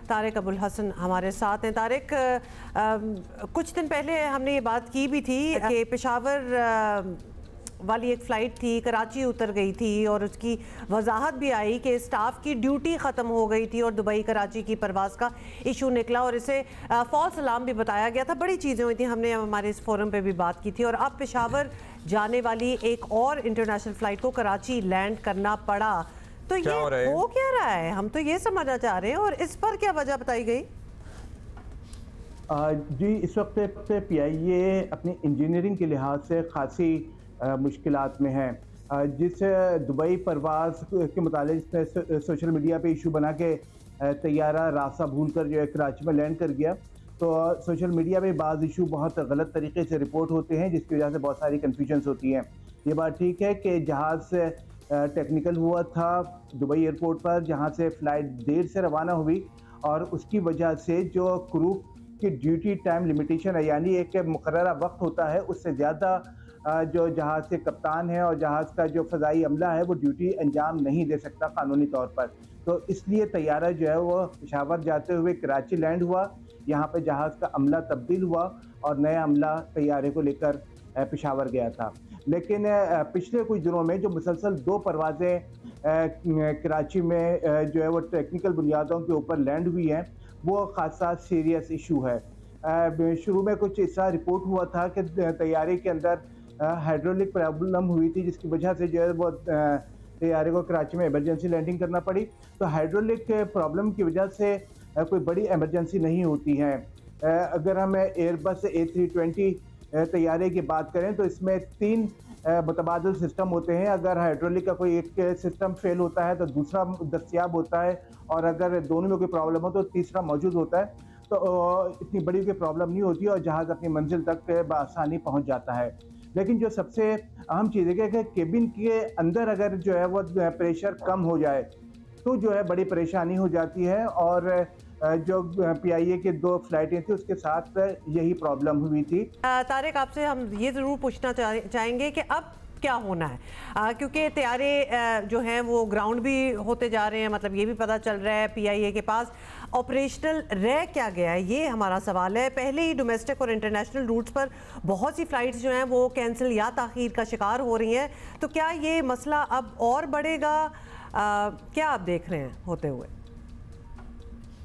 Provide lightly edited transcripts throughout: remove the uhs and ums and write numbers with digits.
तारिक अबुल हसन हमारे साथ हैं। तारिक, कुछ दिन पहले हमने ये बात की भी थी कि पेशावर वाली एक फ़्लाइट थी, कराची उतर गई थी और उसकी वजाहत भी आई कि स्टाफ की ड्यूटी ख़त्म हो गई थी और दुबई कराची की परवाज़ का इशू निकला और इसे फ़ॉल्स अलार्म भी बताया गया था। बड़ी चीज़ें हुई थी, हमने हमारे इस फोरम पे भी बात की थी। और अब पेशावर जाने वाली एक और इंटरनेशनल फ़्लाइट को कराची लैंड करना पड़ा, तो ये हो क्या रहा है? हम तो ये समझना चाह रहे हैं, और इस पर क्या वजह बताई गई? जी, इस वक्त PIA अपनी इंजीनियरिंग के लिहाज से खासी मुश्किलात में है। जिस दुबई परवाज़ के मुतालिक सोशल मीडिया पे इशू बना के तैयारा रास्ता भूल कर जो है कराची में लैंड कर गया, तो सोशल मीडिया पे बाज़ इशू बहुत गलत तरीके से रिपोर्ट होते हैं, जिसकी वजह से बहुत सारी कन्फ्यूजन्स होती हैं। ये बात ठीक है कि जहाज़ टेक्निकल हुआ था दुबई एयरपोर्ट पर, जहाँ से फ़्लाइट देर से रवाना हुई और उसकी वजह से जो क्रू की ड्यूटी टाइम लिमिटेशन है, यानी एक मुकर्ररा वक्त होता है, उससे ज़्यादा जो जहाज़ के कप्तान है और जहाज़ का जो फ़ज़ाई अमला है वो ड्यूटी अंजाम नहीं दे सकता कानूनी तौर पर। तो इसलिए तैयारा जो है वो पेशावर जाते हुए कराची लैंड हुआ। यहाँ पे जहाज़ का अमला तब्दील हुआ और नया अमला तैयारे को लेकर पेशावर गया था। लेकिन पिछले कुछ दिनों में जो मुसलसल 2 परवाज़ें कराची में जो है वो टेक्निकल बुनियादों के ऊपर लैंड हुई हैं, वो खासा सीरियस इशू है। शुरू में कुछ ऐसा रिपोर्ट हुआ था कि तैयारे के अंदर हाइड्रोलिक प्रॉब्लम हुई थी, जिसकी वजह से जो है वो तैयारे को कराची में इमरजेंसी लैंडिंग करना पड़ी। तो हाइड्रोलिक प्रॉब्लम की वजह से कोई बड़ी इमरजेंसी नहीं होती है। अगर हम एयरबस A320 तैयारे की बात करें तो इसमें 3 मुतबादिल सिस्टम होते हैं। अगर हाइड्रोलिक का कोई एक सिस्टम फेल होता है तो दूसरा दस्तयाब होता है, और अगर दोनों में कोई प्रॉब्लम हो तो तीसरा मौजूद होता है। तो इतनी बड़ी कोई प्रॉब्लम नहीं होती और जहाज़ अपनी मंजिल तक बआसानी पहुंच जाता है। लेकिन जो सबसे अहम चीज़ है कि केबिन के अंदर अगर जो है वो प्रेशर कम हो जाए तो जो है बड़ी परेशानी हो जाती है, और जो PIA के 2 फ्लाइटें थी उसके साथ यही प्रॉब्लम हुई थी। तारिक, आपसे हम ये ज़रूर पूछना चाहेंगे कि अब क्या होना है, क्योंकि तैयारे जो हैं वो ग्राउंड भी होते जा रहे हैं, मतलब ये भी पता चल रहा है PIA के पास ऑपरेशनल रह क्या गया है, ये हमारा सवाल है। पहले ही डोमेस्टिक और इंटरनेशनल रूट्स पर बहुत सी फ़्लाइट्स जो हैं वो कैंसिल या ताख़ीर का शिकार हो रही हैं, तो क्या ये मसला अब और बढ़ेगा? क्या आप देख रहे हैं होते हुए?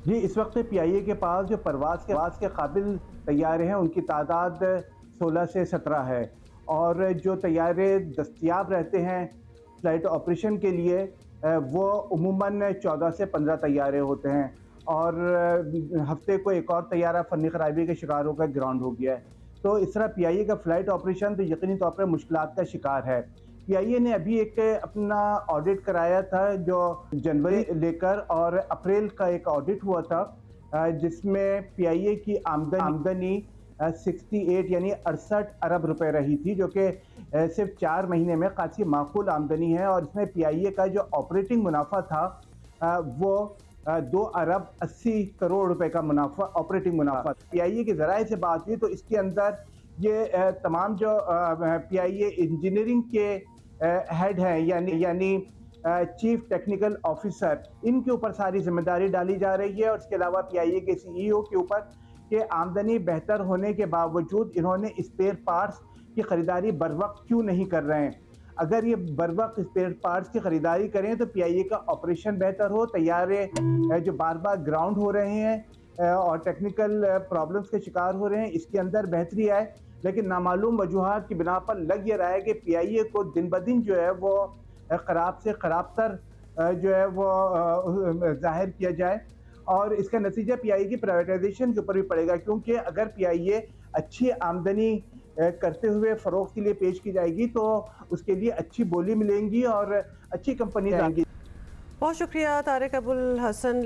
जी, इस वक्त PIA के पास जो परवाज़ के काबिल तैयारे हैं उनकी तादाद 16 से 17 है, और जो तैयारे दस्तयाब रहते हैं फ़्लाइट ऑपरेशन के लिए वो उमूमन 14 से 15 तैयारे होते हैं, और हफ्ते को एक और तैयारा फ़नी खराबी के शिकार होकर ग्राउंड हो गया है। तो इस तरह PIA का फ़्लाइट ऑपरेशन तो यकीनी तौर पर मुश्किलात का शिकार है। PIA ने अभी एक अपना ऑडिट कराया था जो जनवरी लेकर, और अप्रैल का एक ऑडिट हुआ था जिसमें PIA की आमदनी 68 यानी 68 अरब रुपए रही थी, जो कि सिर्फ 4 महीने में खासी माकूल आमदनी है। और इसमें PIA का जो ऑपरेटिंग मुनाफा था वो 2 अरब 80 करोड़ रुपए का मुनाफा, ऑपरेटिंग मुनाफा। PIA के ज़राए से बात हुई तो इसके अंदर ये तमाम जो PIA इंजीनियरिंग के हेड हैं, यानी चीफ टेक्निकल ऑफिसर, इनके ऊपर सारी जिम्मेदारी डाली जा रही है। और इसके अलावा PIA के CEO के ऊपर कि आमदनी बेहतर होने के बावजूद इन्होंने स्पेयर पार्ट्स की ख़रीदारी बर वक्त क्यों नहीं कर रहे हैं। अगर ये बर वक्त स्पेयर पार्ट्स की ख़रीदारी करें तो PIA का ऑपरेशन बेहतर हो, तैयारे जो बार बार ग्राउंड हो रहे हैं और टेक्निकल प्रॉब्लम्स के शिकार हो रहे हैं, इसके अंदर बेहतरी आए। लेकिन नामालूम वजूहात की बिना पर लग ये रहा है कि PIA को दिन ब दिन जो है वो ख़राब से ख़राब तर जो है वो ज़ाहिर किया जाए, और इसका नतीजा PIA की प्राइवेटाइजेशन के ऊपर भी पड़ेगा। क्योंकि अगर PIA अच्छी आमदनी करते हुए फ़रोख्त के लिए पेश की जाएगी तो उसके लिए अच्छी बोली मिलेंगी और अच्छी कंपनी आएंगी। बहुत शुक्रिया तारिक अबुल हसन।